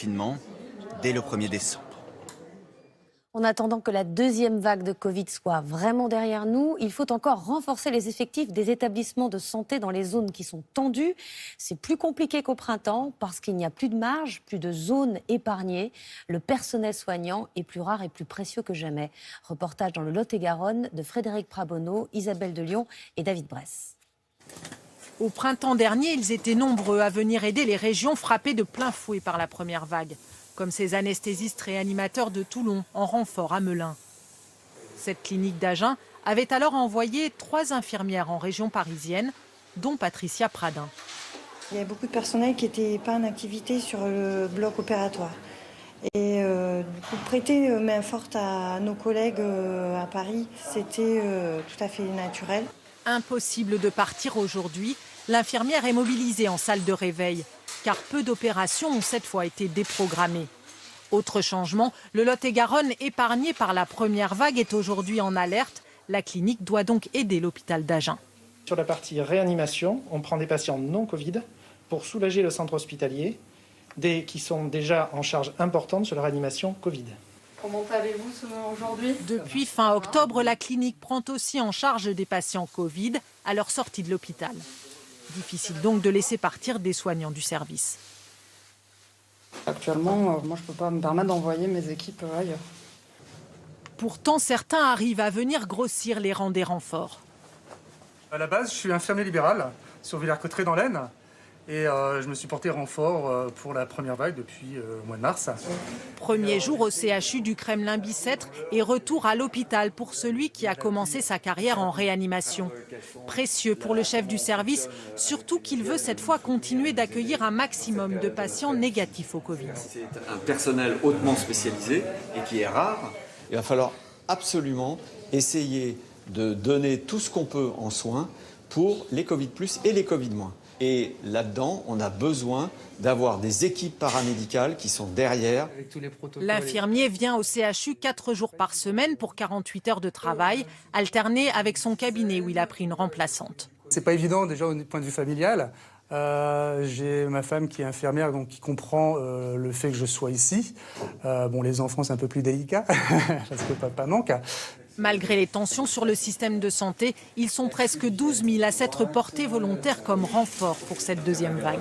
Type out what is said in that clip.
Confinement dès le 1er décembre. En attendant que la deuxième vague de Covid soit vraiment derrière nous, il faut encore renforcer les effectifs des établissements de santé dans les zones qui sont tendues. C'est plus compliqué qu'au printemps parce qu'il n'y a plus de marge, plus de zones épargnées. Le personnel soignant est plus rare et plus précieux que jamais. Reportage dans le Lot-et-Garonne de Frédéric Prabonneau, Isabelle de Lyon et David Bress. Au printemps dernier, ils étaient nombreux à venir aider les régions frappées de plein fouet par la première vague, comme ces anesthésistes réanimateurs de Toulon en renfort à Melun. Cette clinique d'Agen avait alors envoyé 3 infirmières en région parisienne, dont Patricia Pradin. Il y a beaucoup de personnel qui n'était pas en activité sur le bloc opératoire. Et du coup, prêter main forte à nos collègues à Paris, c'était tout à fait naturel. Impossible de partir aujourd'hui. L'infirmière est mobilisée en salle de réveil, car peu d'opérations ont cette fois été déprogrammées. Autre changement, le Lot-et-Garonne, épargné par la première vague, est aujourd'hui en alerte. La clinique doit donc aider l'hôpital d'Agen. Sur la partie réanimation, on prend des patients non Covid pour soulager le centre hospitalier, qui sont déjà en charge importante sur la réanimation Covid. Comment allez-vous aujourd'hui ? Depuis fin octobre, la clinique prend aussi en charge des patients Covid à leur sortie de l'hôpital. Difficile donc de laisser partir des soignants du service. Actuellement, moi je ne peux pas me permettre d'envoyer mes équipes ailleurs. Pourtant, certains arrivent à venir grossir les rangs des renforts. À la base, je suis infirmier libéral sur Villers-Cotterêts dans l'Aisne. Et je me suis porté renfort pour la première vague depuis le mois de mars. Premier jour au CHU du Kremlin-Bicêtre et retour à l'hôpital pour celui qui a commencé sa carrière en réanimation. Précieux pour le chef du service, surtout qu'il veut cette fois continuer d'accueillir un maximum de patients négatifs au Covid. C'est un personnel hautement spécialisé et qui est rare. Il va falloir absolument essayer de donner tout ce qu'on peut en soins pour les Covid+ et les Covid-. Et là-dedans, on a besoin d'avoir des équipes paramédicales qui sont derrière. L'infirmier vient au CHU 4 jours par semaine pour 48 heures de travail, alterné avec son cabinet où il a pris une remplaçante. C'est pas évident déjà au point de vue familial. J'ai ma femme qui est infirmière, donc qui comprend le fait que je sois ici. Bon, les enfants, c'est un peu plus délicat, parce que papa manque. Malgré les tensions sur le système de santé, ils sont presque 12 000 à s'être portés volontaires comme renfort pour cette deuxième vague.